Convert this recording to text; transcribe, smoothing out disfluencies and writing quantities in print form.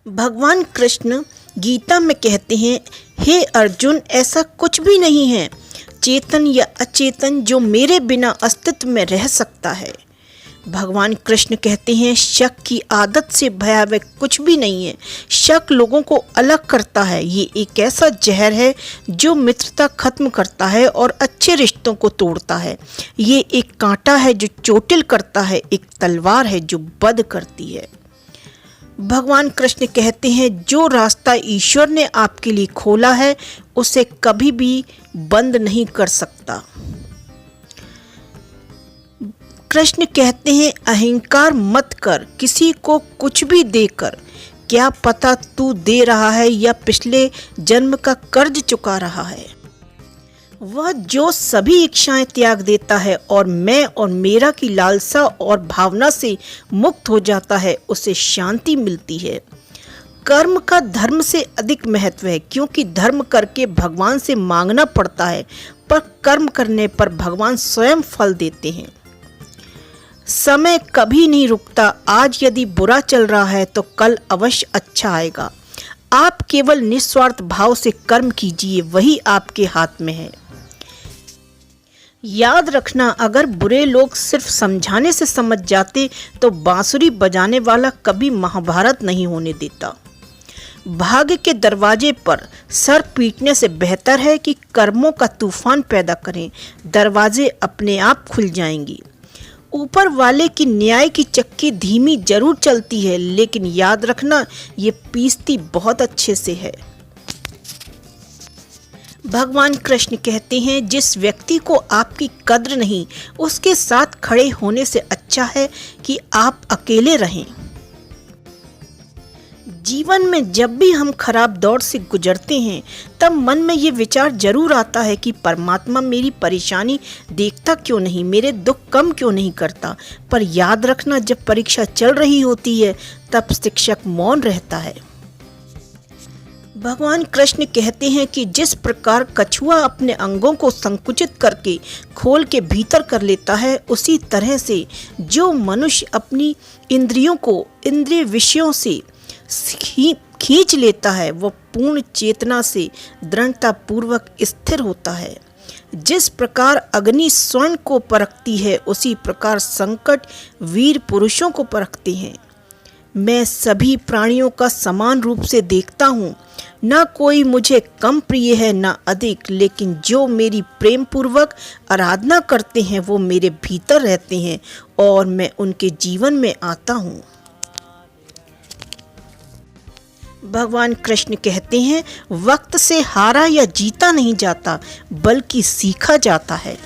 भगवान कृष्ण गीता में कहते हैं, हे अर्जुन, ऐसा कुछ भी नहीं है चेतन या अचेतन जो मेरे बिना अस्तित्व में रह सकता है। भगवान कृष्ण कहते हैं, शक की आदत से भयावह कुछ भी नहीं है। शक लोगों को अलग करता है। ये एक ऐसा जहर है जो मित्रता खत्म करता है और अच्छे रिश्तों को तोड़ता है। ये एक कांटा है जो चोटिल करता है, एक तलवार है जो वध करती है। भगवान कृष्ण कहते हैं, जो रास्ता ईश्वर ने आपके लिए खोला है उसे कभी भी बंद नहीं कर सकता। कृष्ण कहते हैं, अहंकार मत कर, किसी को कुछ भी देकर। क्या पता तू दे रहा है या पिछले जन्म का कर्ज चुका रहा है। वह जो सभी इच्छाएं त्याग देता है और मैं और मेरा की लालसा और भावना से मुक्त हो जाता है, उसे शांति मिलती है। कर्म का धर्म से अधिक महत्व है, क्योंकि धर्म करके भगवान से मांगना पड़ता है, पर कर्म करने पर भगवान स्वयं फल देते हैं। समय कभी नहीं रुकता। आज यदि बुरा चल रहा है तो कल अवश्य अच्छा आएगा। आप केवल निस्वार्थ भाव से कर्म कीजिए, वही आपके हाथ में है। याद रखना, अगर बुरे लोग सिर्फ समझाने से समझ जाते तो बांसुरी बजाने वाला कभी महाभारत नहीं होने देता। भाग्य के दरवाजे पर सर पीटने से बेहतर है कि कर्मों का तूफान पैदा करें। दरवाजे अपने आप खुल जाएंगी। ऊपर वाले की न्याय की चक्की धीमी जरूर चलती है, लेकिन याद रखना, ये पीसती बहुत अच्छे से है। भगवान कृष्ण कहते हैं, जिस व्यक्ति को आपकी कद्र नहीं, उसके साथ खड़े होने से अच्छा है कि आप अकेले रहें। जीवन में जब भी हम खराब दौर से गुजरते हैं, तब मन में ये विचार जरूर आता है कि परमात्मा मेरी परेशानी देखता क्यों नहीं, मेरे दुख कम क्यों नहीं करता। पर याद रखना, जब परीक्षा चल रही होती है तब शिक्षक मौन रहता है। भगवान कृष्ण कहते हैं कि जिस प्रकार कछुआ अपने अंगों को संकुचित करके खोल के भीतर कर लेता है, उसी तरह से जो मनुष्य अपनी इंद्रियों को इंद्रिय विषयों से खींच लेता है, वह पूर्ण चेतना से दृढ़ता पूर्वक स्थिर होता है। जिस प्रकार अग्नि स्वर्ण को परखती है, उसी प्रकार संकट वीर पुरुषों को परखते हैं। मैं सभी प्राणियों का समान रूप से देखता हूँ। न कोई मुझे कम प्रिय है न अधिक, लेकिन जो मेरी प्रेम पूर्वक आराधना करते हैं वो मेरे भीतर रहते हैं और मैं उनके जीवन में आता हूँ। भगवान कृष्ण कहते हैं, वक्त से हारा या जीता नहीं जाता, बल्कि सीखा जाता है।